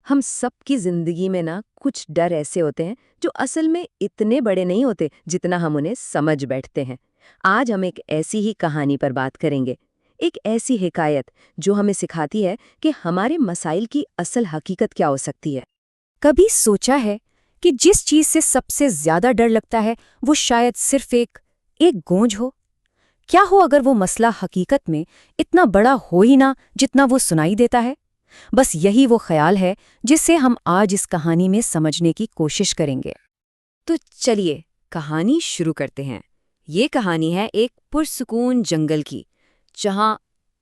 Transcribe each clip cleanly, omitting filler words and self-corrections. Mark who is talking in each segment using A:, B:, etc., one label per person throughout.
A: ہم سب کی زندگی میں کچھ ڈر ایسے ہوتے ہیں جو اصل میں اتنے بڑے نہیں ہوتے جتنا ہم انہیں سمجھ بیٹھتے ہیں۔ آج ہم ایک ایسی ہی کہانی پر بات کریں گے، ایک ایسی حکایت جو ہمیں سکھاتی ہے کہ ہمارے مسائل کی اصل حقیقت کیا ہو سکتی ہے۔
B: کبھی سوچا ہے کہ جس چیز سے سب سے زیادہ ڈر لگتا ہے وہ شاید صرف ایک گونج ہو؟ کیا ہو اگر وہ مسئلہ حقیقت میں اتنا بڑا ہو ہی نہ جتنا وہ سنائی دیتا ہے؟ بس یہی وہ خیال ہے جس سے ہم آج اس کہانی میں سمجھنے کی کوشش کریں گے۔
A: تو چلیے کہانی شروع کرتے ہیں۔ یہ کہانی ہے ایک پرسکون جنگل کی، جہاں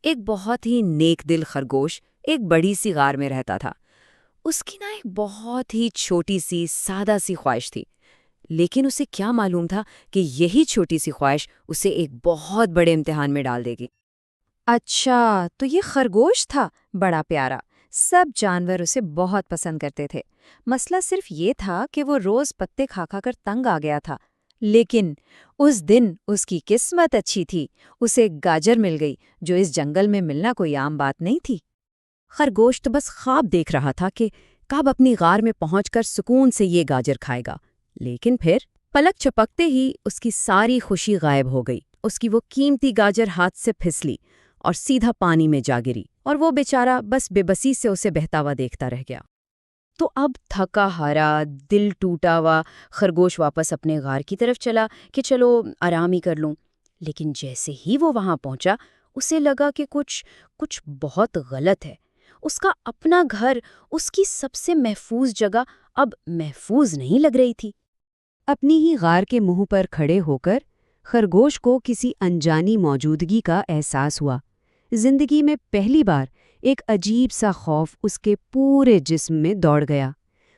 A: ایک بہت ہی نیک دل خرگوش ایک بڑی سی غار میں رہتا تھا۔ اس کی ایک بہت ہی چھوٹی سی سادہ سی خواہش تھی، لیکن اسے کیا معلوم تھا کہ یہی چھوٹی سی خواہش اسے ایک بہت بڑے امتحان میں ڈال دے گی۔
B: اچھا، تو یہ خرگوش تھا، بڑا پیارا، سب جانور اسے بہت پسند کرتے تھے۔ مسئلہ صرف یہ تھا کہ وہ روز پتے کھا کھا کر تنگ آ گیا تھا۔ لیکن اس دن اس کی قسمت اچھی تھی، اسے ایک گاجر مل گئی جو اس جنگل میں ملنا کوئی عام بات نہیں تھی۔
A: خرگوش تو بس خواب دیکھ رہا تھا کہ کب اپنی غار میں پہنچ کر سکون سے یہ گاجر کھائے گا، لیکن پھر پلک چپکتے ہی اس کی ساری خوشی غائب ہو گئی۔ اس کی وہ قیمتی گاجر ہاتھ سے پھسلی اور سیدھا پانی میں جا گری، اور وہ بیچارہ بس بے بسی سے اسے بہتا ہوا دیکھتا رہ گیا۔ تو اب تھکا ہارا، دل ٹوٹا ہوا خرگوش واپس اپنے غار کی طرف چلا کہ چلو آرام ہی کر لوں۔ لیکن جیسے ہی وہ وہاں پہنچا، اسے لگا کہ کچھ بہت غلط ہے۔ اس کا اپنا گھر، اس کی سب سے محفوظ جگہ اب محفوظ نہیں لگ رہی تھی۔
C: اپنی ہی غار کے منہ پر کھڑے ہو کر خرگوش کو کسی انجانی موجودگی کا احساس ہوا۔ زندگی میں پہلی بار ایک عجیب سا خوف اس کے پورے جسم میں دوڑ گیا۔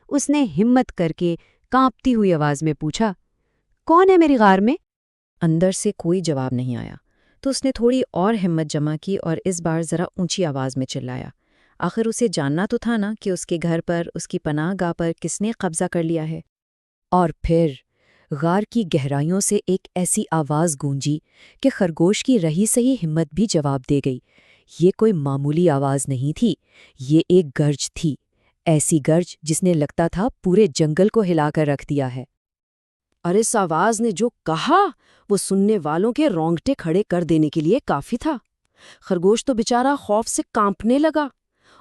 C: اس نے ہمت کر کے کانپتی ہوئی آواز میں پوچھا، کون ہے میری غار میں؟
A: اندر سے کوئی جواب نہیں آیا، تو اس نے تھوڑی اور ہمت جمع کی اور اس بار ذرا اونچی آواز میں چلایا۔ آخر اسے جاننا تو تھا نا کہ اس کے گھر پر، اس کی پناہ گاہ پر کس نے قبضہ کر لیا ہے۔ اور پھر غار کی گہرائیوں سے ایک ایسی آواز گونجی کہ خرگوش کی رہی سہی ہمت بھی جواب دے گئی۔ یہ کوئی معمولی آواز نہیں تھی، یہ ایک گرج تھی، ایسی گرج جس نے لگتا تھا پورے جنگل کو ہلا کر رکھ دیا ہے۔ اور اس آواز نے جو کہا وہ سننے والوں کے رونگٹے کھڑے کر دینے کے لیے کافی تھا۔ خرگوش تو بیچارہ خوف سے کانپنے لگا۔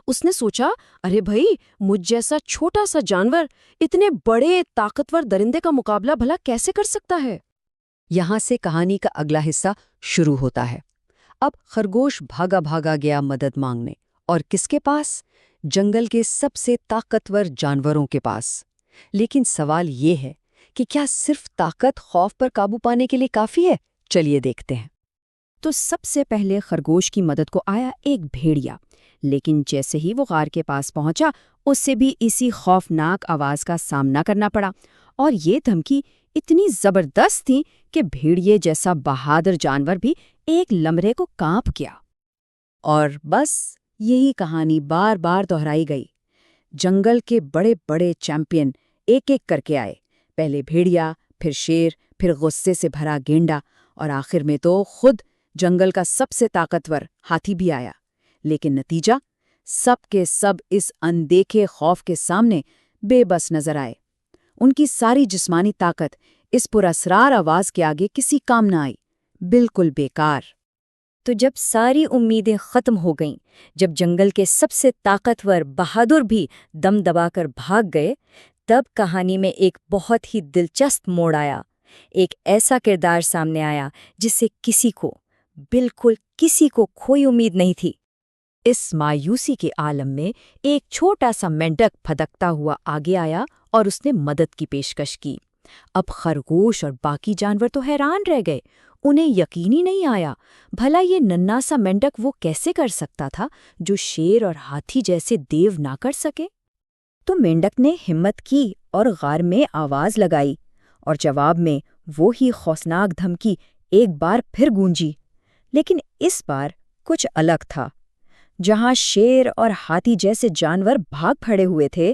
A: اس نے سوچا، ارے بھائی، مجھ جیسا چھوٹا سا جانور اتنے بڑے طاقتور درندے کا مقابلہ بھلا کیسے کر سکتا ہے؟
C: یہاں سے کہانی کا اگلا حصہ شروع ہوتا ہے۔ اب خرگوش بھاگا بھاگا گیا مدد مانگنے، اور کس کے پاس؟ جنگل کے سب سے طاقتور جانوروں کے پاس۔ لیکن سوال یہ ہے کہ کیا صرف طاقت خوف پر قابو پانے کے لیے کافی ہے؟ چلیے دیکھتے ہیں۔
B: تو سب سے پہلے خرگوش کی مدد کو آیا ایک بھیڑیا، لیکن جیسے ہی وہ غار کے پاس پہنچا، اس سے بھی اسی خوفناک آواز کا سامنا کرنا پڑا، اور یہ دھمکی اتنی زبردست تھی کہ بھیڑیے جیسا بہادر جانور بھی ایک لمحے کو کانپ گیا۔
A: اور بس یہی کہانی بار بار دہرائی گئی۔ جنگل کے بڑے بڑے چیمپئن ایک ایک کر کے آئے، پہلے بھیڑیا، پھر شیر، پھر غصے سے بھرا گینڈا، اور آخر میں تو خود جنگل کا سب سے طاقتور ہاتھی بھی آیا۔ لیکن نتیجہ، سب کے سب اس اندیکھے خوف کے سامنے بے بس نظر آئے۔ ان کی ساری جسمانی طاقت اس پراسرار آواز کے آگے کسی کام نہ آئی، بالکل بیکار۔
B: تو جب ساری امیدیں ختم ہو گئیں، جب جنگل کے سب سے طاقتور بہادر بھی دم دبا کر بھاگ گئے، تب کہانی میں ایک بہت ہی دلچسپ موڑ آیا۔ ایک ایسا کردار سامنے آیا جس سے بالکل کسی کو کوئی امید نہیں تھی۔
A: اس مایوسی کے عالم میں ایک چھوٹا سا مینڈک پھدکتا ہوا آگے آیا اور اس نے مدد کی پیشکش کی۔ اب خرگوش اور باقی جانور تو حیران رہ گئے، انہیں یقین ہی نہیں آیا، بھلا یہ ننھا سا مینڈک وہ کیسے کر سکتا تھا جو شیر اور ہاتھی جیسے دیو نہ کر سکے؟
B: تو مینڈک نے ہمت کی اور غار میں آواز لگائی، اور جواب میں وہی خوفناک دھمکی ایک بار پھر گونجی، لیکن اس بار کچھ الگ تھا۔ جہاں شیر اور ہاتھی جیسے جانور بھاگ پھڑے ہوئے تھے،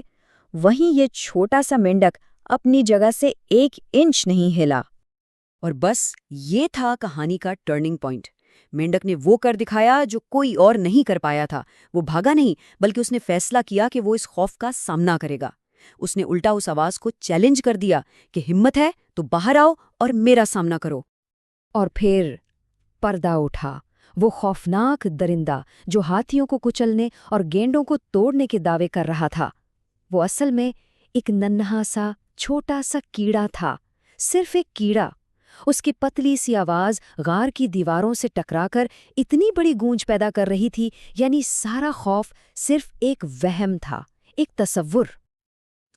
B: وہیں یہ چھوٹا سا مینڈک اپنی جگہ سے 1 انچ نہیں ہلا۔
C: اور بس یہ تھا کہانی کا ٹرننگ پوائنٹ۔ مینڈک نے وہ کر دکھایا جو کوئی اور نہیں کر پایا تھا۔ وہ بھاگا نہیں، بلکہ اس نے فیصلہ کیا کہ وہ اس خوف کا سامنا کرے گا۔ اس نے الٹا اس آواز کو چیلنج کر دیا کہ ہمت ہے تو باہر آؤ اور میرا سامنا کرو۔
B: اور پھر پردہ اٹھا۔ وہ خوفناک درندہ جو ہاتھیوں کو کچلنے اور گینڈوں کو توڑنے کے دعوے کر رہا تھا، وہ اصل میں ایک ننھا سا چھوٹا سا کیڑا تھا، صرف ایک کیڑا۔ اس کی پتلی سی آواز غار کی دیواروں سے ٹکرا کر اتنی بڑی گونج پیدا کر رہی تھی، یعنی سارا خوف صرف ایک وہم تھا، ایک تصور۔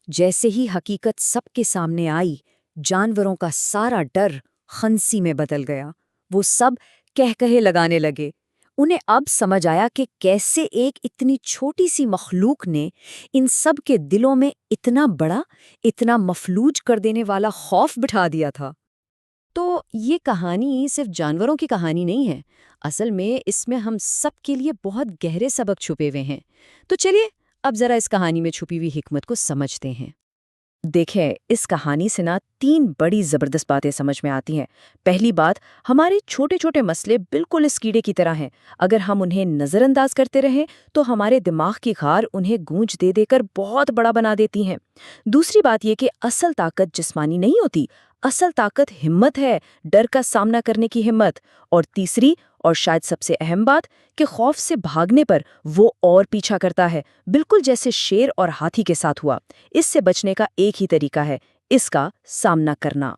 B: جیسے ہی حقیقت سب کے سامنے آئی، جانوروں کا سارا ڈر خنسی میں بدل گیا۔ وہ سب کہکہے لگانے لگے۔ انہیں اب سمجھ آیا کہ کیسے ایک اتنی چھوٹی سی مخلوق نے ان سب کے دلوں میں اتنا بڑا، اتنا مفلوج کر دینے والا خوف بٹھا دیا تھا۔
A: تو یہ کہانی صرف جانوروں کی کہانی نہیں ہے، اصل میں اس میں ہم سب کے لیے بہت گہرے سبق چھپے ہوئے ہیں۔ تو چلیے اب ذرا اس کہانی میں چھپی ہوئی حکمت کو سمجھتے ہیں۔
B: دیکھیں، اس کہانی سے 3 بڑی زبردست باتیں سمجھ میں آتی ہیں۔ پہلی بات، ہمارے چھوٹے چھوٹے مسئلے بالکل اس کیڑے کی طرح ہیں۔ اگر ہم انہیں نظر انداز کرتے رہیں تو ہمارے دماغ کی غار انہیں گونج دے دے کر بہت بڑا بنا دیتی ہیں۔ دوسری بات یہ کہ اصل طاقت جسمانی نہیں ہوتی، اصل طاقت ہمت ہے، ڈر کا سامنا کرنے کی ہمت۔ اور تیسری اور شاید سب سے اہم بات کہ خوف سے بھاگنے پر وہ اور پیچھا کرتا ہے، بالکل جیسے شیر اور ہاتھی کے ساتھ ہوا۔ اس سے بچنے کا ایک ہی طریقہ ہے، اس کا سامنا کرنا۔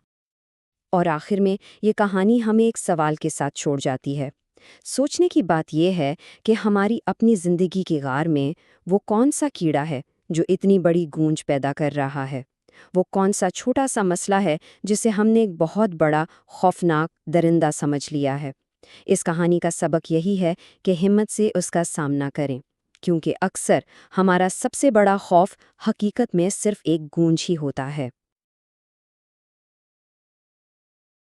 C: اور آخر میں یہ کہانی ہمیں ایک سوال کے ساتھ چھوڑ جاتی ہے۔ سوچنے کی بات یہ ہے کہ ہماری اپنی زندگی کی غار میں وہ کون سا کیڑا ہے جو اتنی بڑی گونج پیدا کر رہا ہے؟ وہ کون سا چھوٹا سا مسئلہ ہے جسے ہم نے ایک بہت بڑا خوفناک درندہ سمجھ لیا ہے؟ اس کہانی کا سبق یہی ہے کہ ہمت سے اس کا سامنا کریں، کیونکہ اکثر ہمارا سب سے بڑا خوف حقیقت میں صرف ایک گونج ہی ہوتا ہے۔